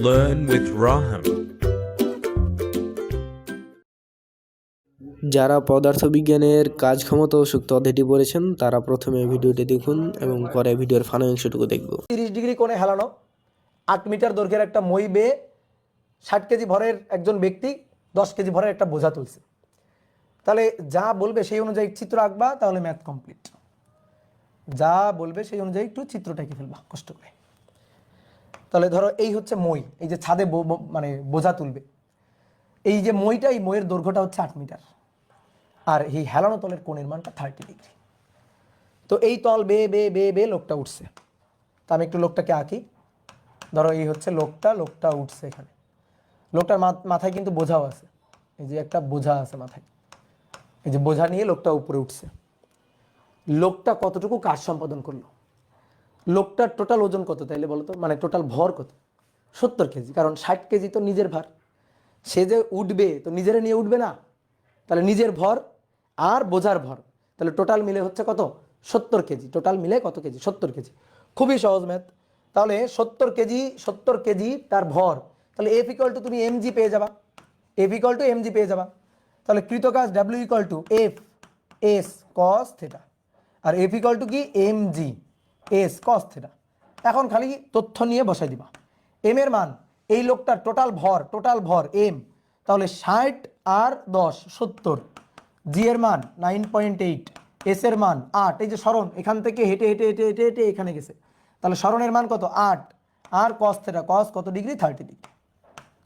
Learn with Raham. যারা পদার্থবিজ্ঞানের কাজ ক্ষমতা ও সূক্ষ্ম অধ্যায়টি পড়েছেন তারা প্রথমে ভিডিওটি দেখুন এবং পরে ভিডিওর ফাইনাল অংশটুকু দেখব। 30 ডিগ্রি কোণে হেলানো 8 মিটার দৈর্ঘ্যের একটা মই বেয়ে 60 কেজি ভরের একজন ব্যক্তি 10 কেজি ভরের একটা বোঝা তুলছে। তাহলে যা বলবে সেই অনুযায়ী চিত্র আঁকবা, তাহলে ম্যাথ কমপ্লিট। যা বলবে সেই অনুযায়ী একটু চিত্রটা এঁকে ফেলবা কষ্ট করে। তাহলে ধরো এই হচ্ছে মই, এই যে ছাদে মানে বোঝা তুলবে, এই যে মইটা, এই মইয়ের দৈর্ঘ্যটা হচ্ছে 8 মিটার, আর এই হেলানো তলের কোণের মানটা 30 ডিগ্রি। তো এই তল বেয়ে বেয়ে বেয়ে বেয়ে লোকটা উঠছে। তো আমি একটু লোকটাকে আঁকি। ধরো এই হচ্ছে লোকটা উঠছে এখানে। লোকটার মাথায় কিন্তু বোঝাও আছে, এই যে একটা বোঝা আছে মাথায়, এই যে বোঝা নিয়ে লোকটা উপরে উঠছে। লোকটা কতটুকু কাজ সম্পাদন করলো? লোকটার টোটাল ওজন কত তাইলে বলো তো, মানে টোটাল ভর কত? 70 কেজি, কারণ 60 কেজি তো নিজের ভার। সে যে উঠবে তো নিজেরা নিয়ে উঠবে না, তাহলে নিজের ভর আর বোঝার ভর, তাহলে টোটাল মিলে হচ্ছে কত? 70 কেজি। টোটাল মিলে কত কেজি? 70 কেজি। খুবই সহজ ম্যাথ। তাহলে 70 কেজি তার ভর, তাহলে এফ ইকুয়াল টু তুমি এমজি পেয়ে যাবা, এফ ইকুয়াল টু এমজি পেয়ে যাবা। তাহলে কৃতকাজ W equal to F S cos theta, R F equal to কি? MG S cos theta. এখন খালি তথ্য নিয়ে বসাই দিবা। এম এর মান, এই লোকটার টোটাল ভর এম, তাহলে 60 আর 10 70। জি এর মান 9.8, এস এর মান 8। এই যে সরণ এখান থেকে হেঁটে হেঁটে হেঁটে হেঁটে হেঁটে এখানে গেছে, তাহলে সরণের মান কত? 8। আর কস থিটা, কস কত ডিগ্রি? 30 ডিগ্রি।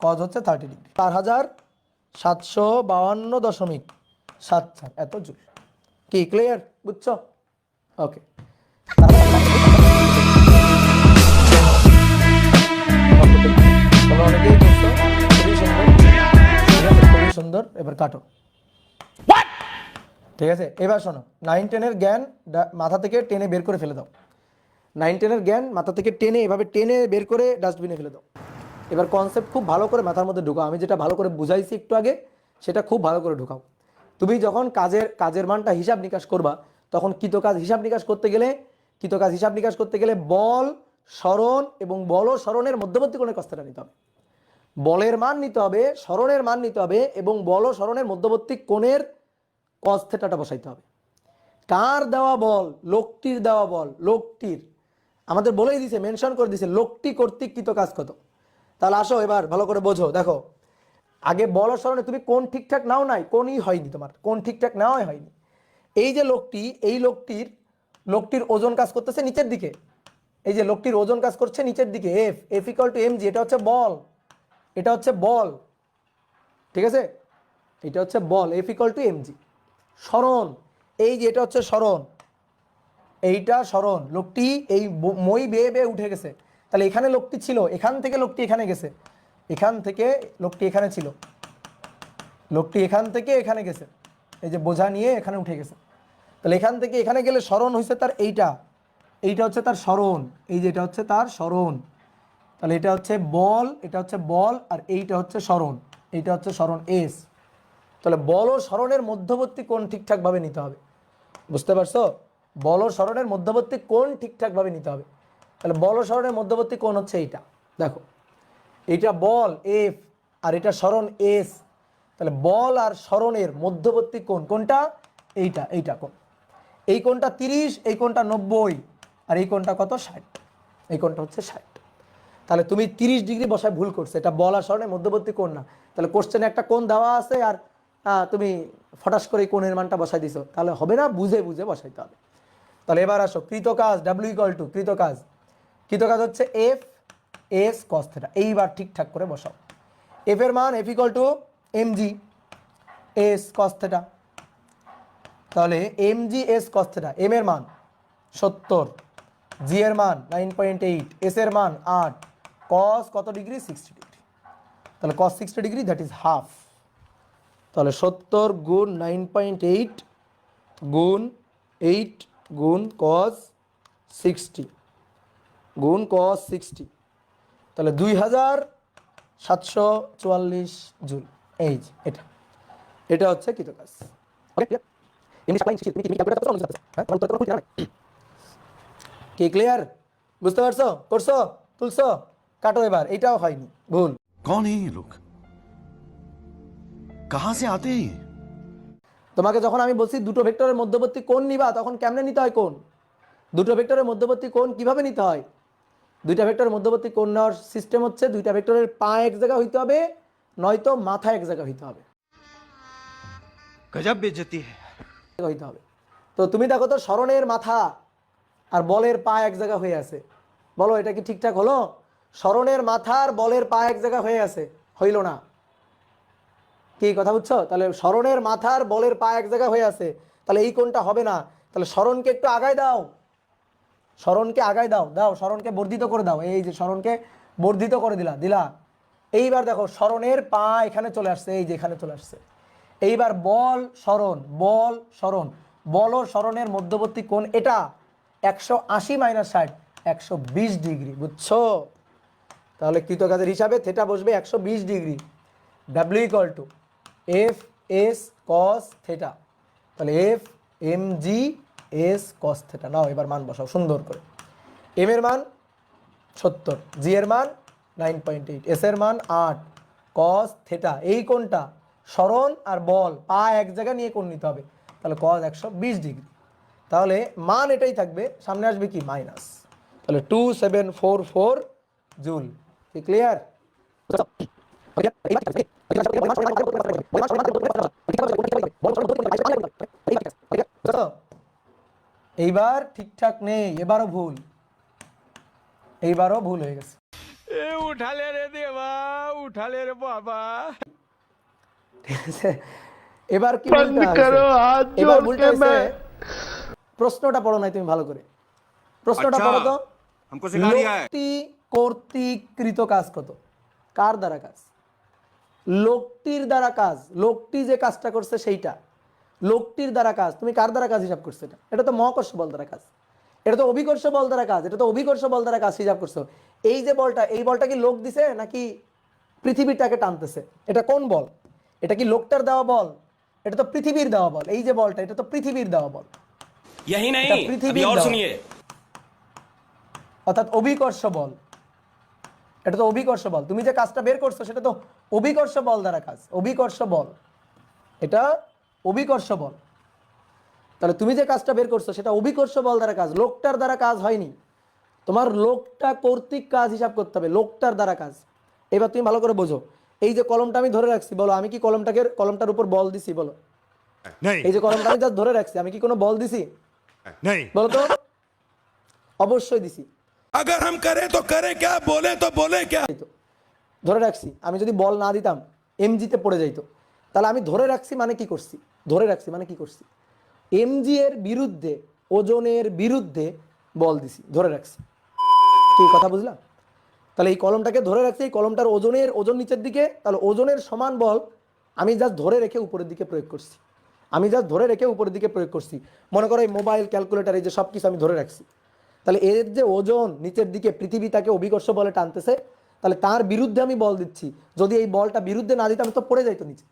কস হচ্ছে 30 ডিগ্রি। 4752.74 এত জুল। কি ক্লিয়ার? বুঝছো? ওকে। খুবই সুন্দর। এবার কাটো। ঠিক আছে, এবার শোনো, 9-10 জ্ঞান মাথা থেকে টেনে বের করে ফেলে দাও। 9-10 জ্ঞান মাথা থেকে টেনে এভাবে টেনে বের করে ডাস্টবিনে ফেলে দাও। এবার কনসেপ্ট খুব ভালো করে মাথার মধ্যে ঢুকাও। আমি যেটা ভালো করে বুঝাইছি একটু আগে, সেটা খুব ভালো করে ঢুকাও। তুমি যখন কাজের মানটা হিসাব নিকাশ করবা, তখন কৃতকাজ হিসাব নিকাশ করতে গেলে বল সরণ এবং বল ও সরণের মধ্যবর্তী কোণের কস্তাটা নিতে হবে। বলের মান নিতে হবে, সরণের মান নিতে হবে, এবং বল ও সরণের মধ্যবর্তী কোণের কস থিটাটা বসাইতে হবে। কার দেওয়া বল? লোকটির দেওয়া বল। লোকটির আমাদের বলেই দিছে, মেনশন করে দিছে লোকটি কর্তৃক কৃতকাজ কত। তাহলে আসো এবার ভালো করে বোঝো। দেখো, আগে বল ও সরণে তুমি কোণ ঠিকঠাক নাও নাই, কোণই হয়নি, তোমার কোণ ঠিকঠাক নেওয়াই হয়নি। এই যে লোকটি, এই লোকটির ওজন কাজ করতেছে নিচের দিকে। এই যে লোকটির ওজন কাজ করছে নিচের দিকে, এফ ইকুয়াল টু এমজি। এটা হচ্ছে বল, এটা হচ্ছে বল, ঠিক আছে? এটা হচ্ছে বল, এফ ইকুয়াল টু এমজি। সরণ, এই যে এটা হচ্ছে সরণ, এইটা সরণ। লোকটি এই মই বেয়ে বেয়ে উঠে গেছে, তাহলে এখানে লোকটি ছিল, এখান থেকে লোকটি এখানে গেছে, এখান থেকে লোকটি এখানে ছিল, লোকটি এখান থেকে এখানে গেছে, এই যে বোঝা নিয়ে এখানে উঠে গেছে। তাহলে এখান থেকে এখানে গেলে সরণ হয়েছে তার এইটা হচ্ছে তার সরণ, এই যে এটা হচ্ছে তার সরণ। তাহলে এটা হচ্ছে বল, আর এইটা হচ্ছে সরণ, এইটা হচ্ছে সরণ এস। তাহলে বল ও সরণের মধ্যবর্তী কোণ ঠিকঠাকভাবে নিতে হবে। বুঝতে পারছো? বল ও সরণের মধ্যবর্তী কোণ ঠিকঠাকভাবে নিতে হবে। তাহলে বল ও সরণের মধ্যবর্তী কোণ হচ্ছে এইটা। দেখো, এইটা বল এফ আর এটা সরণ এস। তাহলে বল আর সরণের মধ্যবর্তী কোণ কোনটা? এইটা কোণ। এই কোণটা 30, এই কোণটা 90, আর এই কোণটা কত? 60। এই কোণটা হচ্ছে 60। তাহলে তুমি 30 ডিগ্রি বসায় ভুল করছো, এটা বল আর সরণের মধ্যবর্তী কোণ না। তাহলে কোশ্চেনে একটা কোণ দেওয়া আছে, আর তুমি ফটাস করে এই কোণের মানটা বসাই দিছো, তাহলে হবে না, বুঝে বুঝে বসাইতে হবে। তাহলে এবার আসো, কৃতকাজ ডাব্লিউ ইকুয়াল টু কৃতকাজ হচ্ছে এফ এস কস থিটা। এইবার ঠিকঠাক করে বসাও। এফ এর মান F equal to MG S cos theta. তাহলে MG S cos theta, M এর মান 70, জি এর মান 9.8, এস এর মান 8, কস কত ডিগ্রি? 60 ডিগ্রি। তাহলে কস 60 ডিগ্রি, দ্যাট ইজ হাফ। তাহলে 70 গুণ 9.8 গুণ 8 গুণ কস 60 গুণ কস 60, তাহলে 2744 জুল। এই যে এটা হচ্ছে কৃতকাজ। কি ক্লিয়ার? বুঝতে পারছো? করছো? তুলছো? কাটো এবার, এটাও হয়নি, ভুল। कौन है ये लोग? कहां से आते हैं ये? তোমাকে যখন আমি বলছি দুটো ভেক্টরের মধ্যবর্তী কোণ নিবা, তখন কেমনে নিতে হয় কোণ? দুটো ভেক্টরের মধ্যবর্তী কোণ কিভাবে নিতে হয়? দুইটা ভেক্টরের মধ্যবর্তী কোণ নেওয়ার সিস্টেম হচ্ছে দুইটা ভেক্টরের পা এক জায়গা হইতে হবে, নয়তো মাথা এক জায়গা হইতে হবে, गजब बेइज्जती है। হইতে হবে। তো তুমি দেখো তো সরণের মাথা আর বলের পা এক জায়গা হয়ে আছে, বলো এটা কি ঠিকঠাক হলো? সরণের মাথা আর বলের পা এক জায়গা হয়ে আছে, হইল না। কি কথা বুঝছো? তাহলে সরণের মাথা আর বলের পা এক জায়গা হয়ে আছে, তাহলে এই কোণটা হবে না। তাহলে সরণকে একটু আগায় দাও, সরণকে আগায় দাও, দাও সরণকে বর্ধিত করে দাও, এই যে সরণকে বর্ধিত করে দিলা। এইবার দেখো সরণের পা এখানে চলে আসছে, এই যে এখানে চলে আসছে। এইবার বল সরণ, বল সরণ, বল ও সরণের মধ্যবর্তী কোণ এটা 180 - 60, 120 ডিগ্রি, বুঝছো? তাহলে কৃতকাজের হিসাবে থেটা বসবে 120 degree. W equal to F S cos theta, তাহলে F M G S cos theta. নাও এবার মান বসাও সুন্দর করে। এম এর মান 70, জি এর মান 9.8, এস এর মান 8, কস থেটা এই কোণটা সরণ আর বল পা এক জায়গা নিয়ে কোণ নিতে হবে, তাহলে কস 120 ডিগ্রি। তাহলে মান এটাই থাকবে, সামনে আসবে কি মাইনাস, তাহলে 2744 জুল। কি ক্লিয়ার? এইবার ঠিকঠাক নেই, এবারও ভুল, এইবারও ভুল হয়ে গেছে। उठाले रे देवा, उठाले रे बाबा। ঠিক আছে, এবার কি বলতে হবে? এবার ভুলটা হয়েছে, প্রশ্নটা পড়ো নাই তুমি ভালো করে, প্রশ্নটা পড়ো তো। हमको सिखा दिया है। লোকটি কর্তৃকৃত কাজ কত? কার দ্বারা কাজ? লোকটির দ্বারা কাজ, লোকটি যে কাজটা করছে সেইটা, লোকটির দ্বারা কাজ। তুমি কার দ্বারা কাজ হিসাব করছো? এটা তো মহাকর্ষ বল দ্বারা কাজ, এটা তো অভিকর্ষ বল দ্বারা কাজ, এটা তো অভিকর্ষ বল দ্বারা কাজ হিসাব করছো। এই যে বলটা, এই বলটা কি লোক দিছে নাকি পৃথিবীটাকে টানতেছে? এটা কোন বল? এটা কি লোকটার দেওয়া বল? এটা তো পৃথিবীর দেওয়া বল। এই যে বলটা, এটা তো পৃথিবীর দেওয়া বল। यही এটা नहीं, अभी পৃথিবীর और দেওয়া, सुनिए। অর্থাৎ অভিকর্ষ বল, এটা তো অভিকর্ষ বল। তুমি যে কাজটা বের করছো সেটা তো অভিকর্ষ বল দ্বারা কাজ, অভিকর্ষ বল, এটা অভিকর্ষ বল। তাহলে তুমি যে কাজটা বের করছো সেটা অভিকর্ষ বল দ্বারা কাজ, লোকটার দ্বারা কাজ হয়নি। তোমার লোকটা কর্তৃক কাজ হিসাব করতে হবে, লোকটার দ্বারা কাজ। এবার তুমি ভালো করে বোঝো, এই যে কলমটা আমি ধরে রাখছি, বলো আমি কি কলমটার উপর বল দিছি? বলো, नहीं এই যে কলমটা আমি যা ধরে রাখছি, আমি কি কোনো বল দিছি? नहीं। বলো তো। অবশ্যই দিছি। अगर हम करें तो करें क्या, बोले तो बोले क्या। ধরে রাখছি, আমি যদি বল না দিতাম এমজিতে পড়ে যাইতো। তাহলে আমি ধরে রাখছি মানে কি করছি? ধরে রাখছি মানে কি করছি? এমজি এর বিরুদ্ধে, ওজনের বিরুদ্ধে বল দিছি, ধরে রাখছি। কি কথা বুঝলাম? তাহলে এই কলমটাকে ধরে রাখছি, এই কলমটার ওজন নিচের দিকে, তাহলে ওজনের সমান বল আমি জাস্ট ধরে রেখে উপরের দিকে প্রয়োগ করছি, আমি জাস্ট ধরে রেখে উপরের দিকে প্রয়োগ করছি। মনে করো এই মোবাইল, ক্যালকুলেটার, এই যে সব কিছু আমি ধরে রাখছি, তাহলে এর যে ওজন নিচের দিকে, পৃথিবী তাকে অভিকর্ষ বলে টানতেছে, তাহলে তার বিরুদ্ধে আমি বল দিচ্ছি। যদি এই বলটা বিরুদ্ধে না দিতাম তো পড়ে যাইতো নিচে।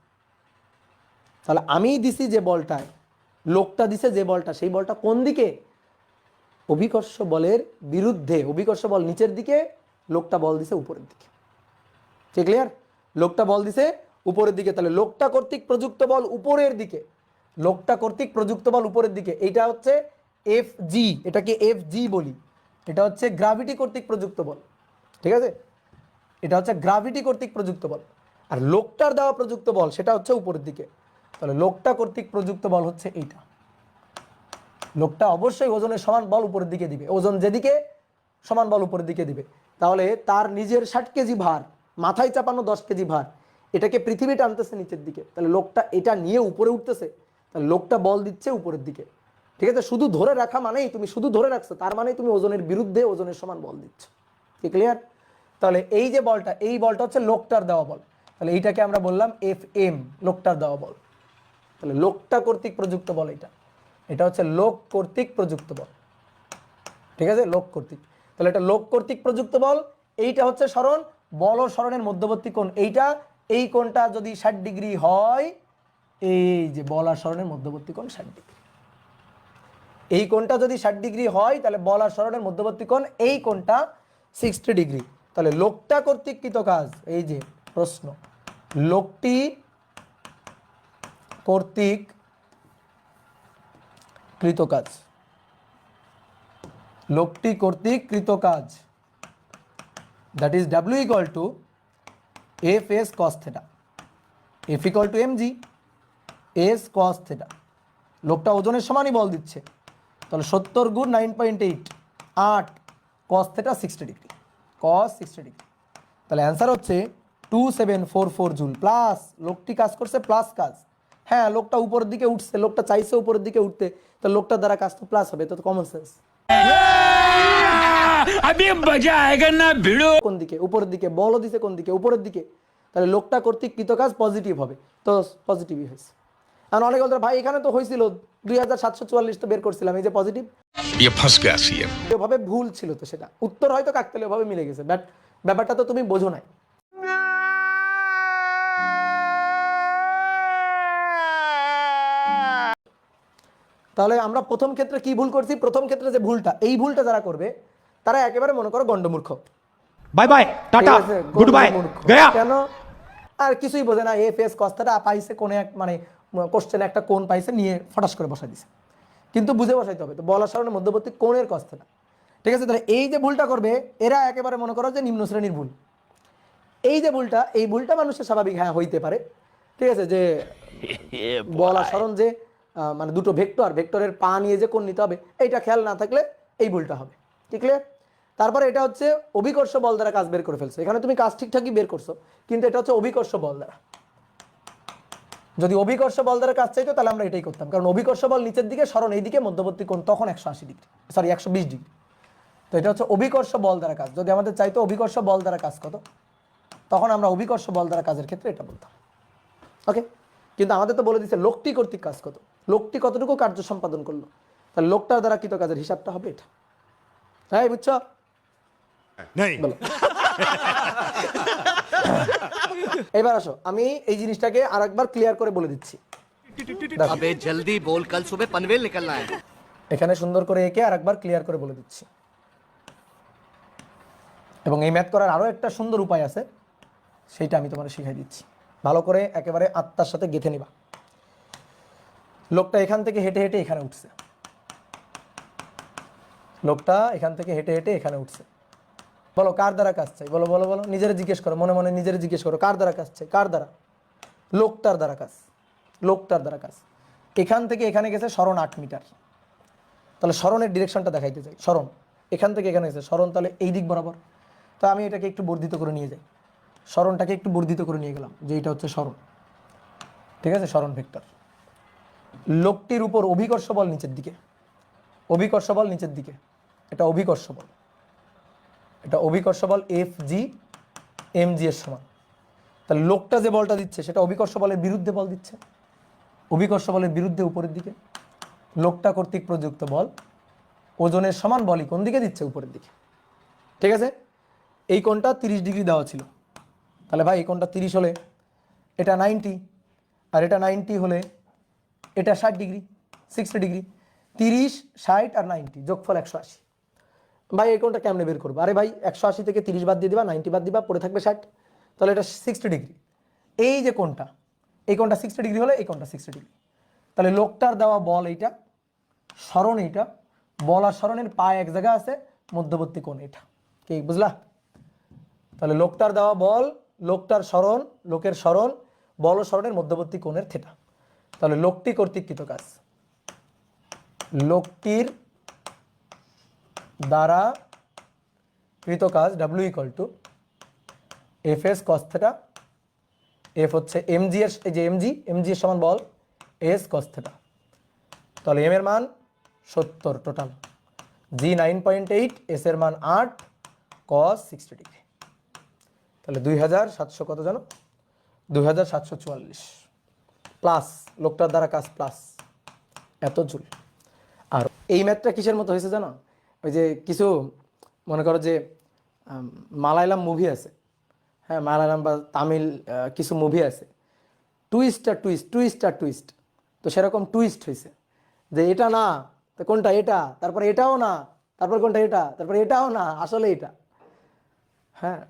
তাহলে আমি দিছি যে বলটায়, লোকটা দিছে যে বলটা, সেই বলটা কোন দিকে? অভিকর্ষ বলের বিরুদ্ধে। অভিকর্ষ বল নিচের দিকে, লোকটা বল দিছে উপরের দিকে। ঠিক ক্লিয়ার? লোকটা বল দিছে উপরের দিকে, তাহলে লোকটা কর্তৃক প্রযুক্ত বল উপরের দিকে, লোকটা কর্তৃক প্রযুক্ত বল উপরের দিকে। এইটা হচ্ছে এফ জি, এটাকে এফ জি বলি। এটা হচ্ছে গ্রাভিটি কর্তৃক প্রযুক্ত বল, ঠিক আছে? এটা হচ্ছে গ্রাভিটি কর্তৃক প্রযুক্ত বল। আর লোকটার দেওয়া প্রযুক্ত বল সেটা হচ্ছে উপরের দিকে। তাহলে লোকটা কর্তৃক প্রযুক্ত বল হচ্ছে এইটা। লোকটা অবশ্যই ওজনের সমান বল উপরের দিকে দিবে, ওজন যেদিকে সমান বল উপরের দিকে দিবে। তাহলে তার নিজের 60 কেজি ভার, মাথায় চাপানো 10 কেজি ভার, এটাকে পৃথিবী টানতেছে নিচের দিকে, তাহলে লোকটা এটা নিয়ে উপরে উঠতেছে, তাহলে লোকটা বল দিচ্ছে উপরের দিকে। ঠিক আছে? শুধু ধরে রাখা মানেই, তুমি শুধু ধরে রাখছো তার মানে তুমি ওজনের বিরুদ্ধে ওজনের সমান বল দিচ্ছ। কি ক্লিয়ার? তাহলে এই যে বলটা, এই বলটা হচ্ছে লোকটার দেওয়া বল, তাহলে এইটাকে আমরা বললাম এফ এম, লোকটার দেওয়া বল। তাহলে লোকটা কর্তৃক প্রযুক্ত বল এটা, এটা হচ্ছে লোক কর্তৃক প্রযুক্ত বল। ঠিক আছে? লোক কর্তৃক, তাহলে এটা লোক কর্তৃক প্রযুক্ত বল। এইটা হচ্ছে সরণ, বল ও সরণের মধ্যবর্তী কোণ এইটা, এই কোণটা যদি 60 ডিগ্রি হয়, এই যে বল আর সরণের মধ্যবর্তী কোণ 60 ডিগ্রি। এই কোণটা যদি 60 ডিগ্রি হয়, তাহলে বল আর সরণের মধ্যবর্তী কোণ এই কোণটা 60 ডিগ্রি। তাহলে লোকটা কর্তৃক কৃত কাজ, এই যে প্রশ্ন, লোকটি কর্তৃক কৃত কাজ, লোকটি কর্তৃক কৃত কাজ, that is W equal to F S cos theta, F equal to mg S cos theta. লোকটা ওজনের সমানই বল দিচ্ছে, তাহলে 70 গুণ 9.8 8 কস থেটা 60 ডিগ্রি, কস 60 ডিগ্রি। তাহলে অ্যান্সার হচ্ছে 2744 জুল। প্লাস লোকটি কাজ করছে, প্লাস কাজ, হ্যাঁ লোকটা উপরের দিকে উঠছে, লোকটা চাইছে উপরের দিকে উঠতে, তো লোকটার দ্বারা কাজ তো প্লাস হবে, তো কমন সেন্স। अभी मजा आएगा ना भिड़ो। কোন দিকে? উপরের দিকে। বলও দিছে কোন দিকে? উপরের দিকে। তাহলে লোকটা কর্তৃক কৃত কাজ পজিটিভ হবে, তো পজিটিভই হয়েছে। আর অনেক বলতে ভাই এখানে তো হয়েছিল 2744 তো বের করছিলাম, এই যে পজিটিভ, ये फंस गया सीएम। ওভাবে ভুল ছিল, তো সেটা উত্তর হয়তো কাকতালীয় ভাবে মিলে গেছে, বাট ব্যাপারটা তো তুমি বোঝো নাই। তাহলে আমরা প্রথম ক্ষেত্রে কি ভুল করছি? প্রথম ক্ষেত্রে যে ভুলটা, এই ভুলটা যারা করবে তারা একেবারে মনে করো গন্ডমূর্খ। बाय बाय टाटा ঠিক আছে? Good bye গন্ডমূর্খ। गया। কেন? আর কিছুই বোঝে না, এফ এস কস্তাটা পাইছে কোন এক মানে কোশ্চেন একটা কোণ পাইছে, নিয়ে ফটাস করে বসাই দিছে, কিন্তু বুঝে বসাইতে হবে তো বলার সারণের মধ্যবর্তী কোণের কস্তাটা। ঠিক আছে? তাহলে এই যে ভুলটা করবে এরা একেবারে মনে করো যে নিম্ন শ্রেণীর ভুল। এই যে ভুলটা, এই ভুলটা মানুষের স্বাভাবিক হ্যাঁ হইতে পারে। ঠিক আছে? যে বলা সরণ যে মানে দুটো ভেক্টর, ভেক্টরের পা নিয়ে যে কোণ নিতে হবে, এইটা খেয়াল না থাকলে এই ভুলটা হবে। ঠিক ক্লিয়ার? তারপরে এটা হচ্ছে অভিকর্ষ বল দ্বারা কাজ বের করে ফেলছো, এখানে তুমি কাজ ঠিকঠাকই বের করছো, কিন্তু এটা হচ্ছে অভিকর্ষ বল দ্বারা। যদি অভিকর্ষ বল দ্বারা কাজ চাইতো তাহলে আমরা এটাই করতাম, কারণ অভিকর্ষ বল নিচের দিকে, সরণ এই দিকে, মধ্যবর্তী কোণ তখন 180 ডিগ্রি, সরি 120 ডিগ্রি। তো এটা হচ্ছে অভিকর্ষ বল দ্বারা কাজ। যদি আমাদের চাইতো অভিকর্ষ বল দ্বারা কাজ কত, তখন আমরা অভিকর্ষ বল দ্বারা কাজের ক্ষেত্রে এটা বলতাম। ওকে? কিন্তু আমাদের তো বলে দিচ্ছে লোকটি কর্তৃক কাজ কত, লোকটি কতটুকু কার্য সম্পাদন করলো, তাহলে লোকটার দ্বারা কৃত কাজের হিসাবটা হবে এটা। হ্যাঁ বুঝছো? नहीं বলো। এবার আসো, আমি এই জিনিসটাকে আরেকবার ক্লিয়ার করে বলে দিচ্ছি। अबे जल्दी बोल, कल सुबह पनवेल निकलना है। এখানে সুন্দর করে একে আরেকবার ক্লিয়ার করে বলে দিচ্ছি। এবং এই ম্যাথ করার আরো একটা সুন্দর উপায় আছে, সেইটা আমি তোমার শিখাই দিচ্ছি। ভালো করে একেবারে আত্মার সাথে গেঁথে নিবা। লোকটা এখান থেকে হেঁটে হেঁটে এখানে উঠছে, লোকটা এখান থেকে হেঁটে হেঁটে এখানে উঠছে। বলো কার দ্বারা কাজ চাই? বলো বলো বলো, নিজের জিজ্ঞেস করো, মনে মনে নিজের জিজ্ঞেস করো, কার দ্বারা কাজ চাই? কার দ্বারা? লোকটার দ্বারা কাজ, লোকটার দ্বারা কাজ। এখান থেকে এখানে গেছে সরণ 8 মিটার, তাহলে সরণের ডিরেকশনটা দেখাইতে চাই। সরণ এখান থেকে এখানে গেছে, সরণ তাহলে এই দিক বরাবর। তো আমি এটাকে একটু বর্ধিত করে নিয়ে যাই, সরণটাকে একটু বর্ধিত করে নিয়ে গেলাম, যে এটা হচ্ছে সরণ। ঠিক আছে? সরণ ভেক্টর। লোকটির উপর অভিকর্ষ বল নিচের দিকে, অভিকর্ষ বল নিচের দিকে, এটা অভিকর্ষ বল, এটা অভিকর্ষ বল এফ জি এম জি এর সমান। তাহলে লোকটা যে বলটা দিচ্ছে সেটা অভিকর্ষ বলের বিরুদ্ধে বল দিচ্ছে, অভিকর্ষ বলের বিরুদ্ধে উপরের দিকে। লোকটা কর্তৃক প্রযুক্ত বল ওজনের সমান বলই কোন দিকে দিচ্ছে? উপরের দিকে। ঠিক আছে? এই কোণটা 30 ডিগ্রি দেওয়া ছিল, তাহলে ভাই এই কোণটা 30 হলে এটা 90, আর এটা 90 হলে এটা 60 ডিগ্রি, 60 ডিগ্রি। 30 60 আর 90 যোগফল 180। ভাই এই কোণটা কেমনে বের করবো? আরে ভাই 180 থেকে 30 বাদ দিয়ে দিবা, 90 বাদ দিবা, পড়ে থাকবে 60, তাহলে এটা 60 ডিগ্রি। এই যে কোণটা, এই কোণটা 60 ডিগ্রি হলে এই কোণটা 60 ডিগ্রি। তাহলে লোকটার দেওয়া বল এইটা, সরণ এইটা, বল আর সরণের পায়ে এক জায়গা আছে, মধ্যবর্তী কোণ এটা। কি বুঝলা? তাহলে লোকটার দেওয়া বল, লোকটার সরণ, লোকের সরণ, বল ও সরণের মধ্যবর্তী কোণের থেটা। তাহলে লোকটি কর্তৃক কৃত কাজ, লোকটির দ্বারা কৃত কাজ W equal to F S cos theta. F হচ্ছে এমজি এর, এই যে এমজি, এমজি এর সমান বল এস কস থেটা। তাহলে এম এর মান 70 টোটাল, জি 9.8, এস এর মান 8, কস 60 ডিগ্রি। তাহলে 2700 কত জানো? 2744 প্লাস লোকটার দ্বারা কাজ প্লাস এত জুল। আর এই ম্যাথটা কিসের মতো হয়েছে জানো? ওই যে কিছু মনে করো যে মালায়ালাম মুভি আছে, হ্যাঁ মালায়ালাম বা তামিল কিছু মুভি আছে, টুইস্ট আর টুইস্ট, টুইস্ট আর টুইস্ট। তো সেরকম টুইস্ট হয়েছে যে এটা না, তো কোনটা? এটা, তারপরে এটাও না, তারপর কোনটা? এটা, তারপরে এটাও না, আসলে এটা। হ্যাঁ